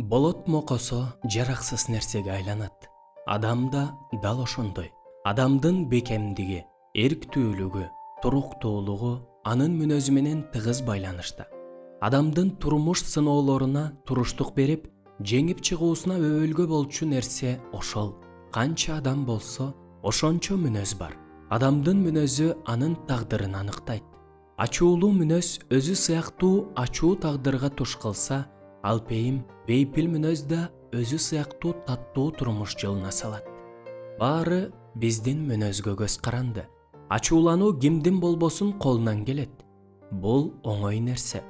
Болот мокосо жараксыз нерсеге айланат. Адам да дал ошондой. Адамдын бекемдиги, эрктүүлүгү, туруктуулугу анын мүнөзү менен тыгыз байланышта. Адамдын турмуш сыноолоруна туруштук берип, жеңип чыгуусуна өбөлгө болчу нерсе ошол. Канча адам болсо, ошончо мүнөз бар. Адамдын мүнөзү анын тагдырын аныктайт. Ачуулуу мүнөз өзү сыяктуу ачуу тагдырга туш кылса, алпейим, бейпил мүнөз да өзү сыяктуу таттуу турмуш жолуна салат. Баары биздин мүнөзгө көз каранды. Ачуулануу кимдин болбосун колунан келет. Бул оңой нерсе.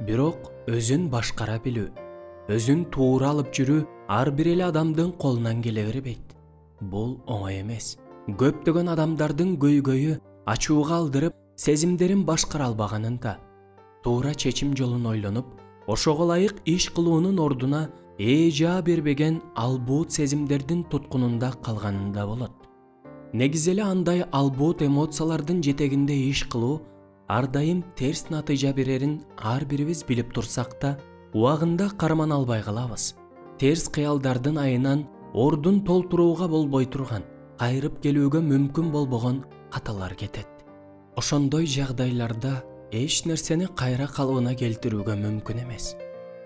Бирок өзүн башкара билүү, өзүн туура алып жүрүү ар бир эле адамдын колунан келе бербейт. Бул оңой эмес. Көптөгөн адамдардын көйгөйү ачууга алдырып, сезимдерин башкара албаганында. Туура чечим жолун ойлонуп, ошого ылайык иш кылуунун ордуна жаа бербеген албуут сезимдердин туткунунда калганында болот. Негизи эле андай албуут эмоциялардын жетегинде иш кылуу ар дайым терс натыйжа берерин ар бирибиз билип турсак да, убагында кармана албай калабыз. Терс кыялдардын айынан ордун толтурууга болбой турган, кайрып келүүгө мүмкүн болбогон каталар кетет. Ошондой жагдайларда эч нерсени кайра калыбына келтирүүгө мүмкүн эмес.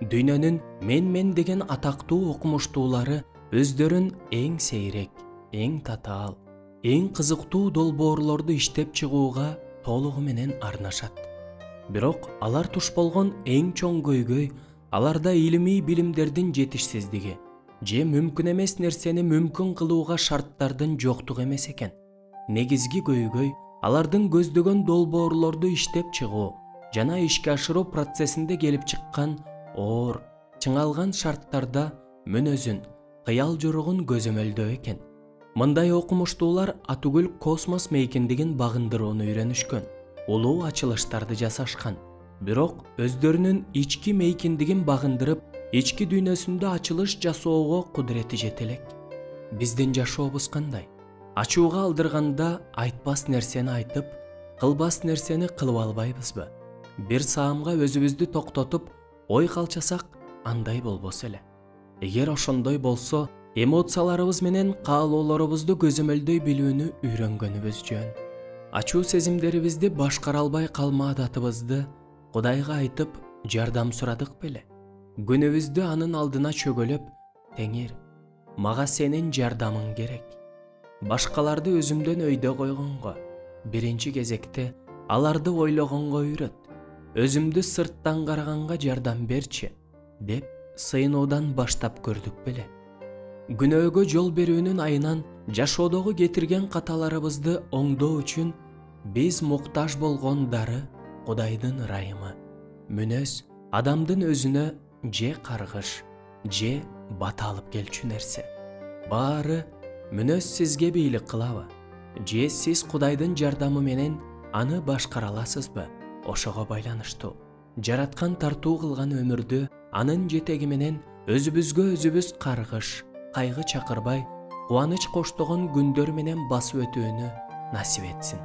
Дүйнөнүн мен деген атактуу окумуштуулары өздөрүн эң сейрек, эң татаал, эң кызыктуу долбоорлорду иштеп чыгууга толугу менен арнашат. Бирок алар туш болгон эң чоң көйгөй аларда илимий билимдердин жетишсиздиги же мүмкүн эмес нерсени мүмкүн кылууга шарттардын жоктугу эмес экен. Негизги көйгөй алардын көздөгөн долбоорлорду иштеп чыгуу жана ишке ашыруу процессинде келип чыккан оор, чыңалган шарттарда мүнөзүн, кыял жоругун көзөмөлдөө экен. Мындай окумуштуулар атүгүл космос мейкиндигин багындырууну үйрөнүшкөн, улуу ачылыштарды жасашкан. Бирок өздөрүнүн ички мейкиндигин багындырып, ички дүйнөсүндө ачылыш жасоого кудурети жете элек. Биздин жашообуз кандай? Ачууга алдырганда айтпас нерсени айтып, кылбас нерсени кылып албайбызбы? Бир саамга өзүбүздү токтотуп, ой калчасак, андай болбосо эле. Эгер ошондой болсо, эмоцияларыбыз менен каалоолорубузду көзөмөлдөй билүүнү үйрөнгөнүбүз жөн. Ачуу сезимдерибизди башкара албай калма адатыбызды Кудайга айтып, жардам сурадык беле? Күнүбүздү анын алдына чөгөлөп, Теңир, мага сенин жардамың керек. Башкаларды өзүмдөн өйдө койгонго, биринчи кезекте аларды ойлогонго үйрөт. Өзүмдү сырттан караганга жардам берчи, деп сыйынуудан баштап көрдүк беле? Күнөөгө жол берүүнүн айынан жашоодогу кетирген каталарыбызды оңдоо үчүн биз муктаж болгон дары Кудайдын ырайымы. Мүнөз адамдын өзүнө же каргыш, же бата алып келчү нерсе. Баары мүнөз сизге бийлик кылабы? Же сиз Кудайдын жардамы менен аны башкара аласызбы? Ошого байланыштуу. Жараткан тартуу кылган өмүрдү анын жетеги менен өзүбүзгө өзүбүз каргыш, кайгы чакырбай, кубаныч коштогон күндөр менен басып өтүүнү насип этсин.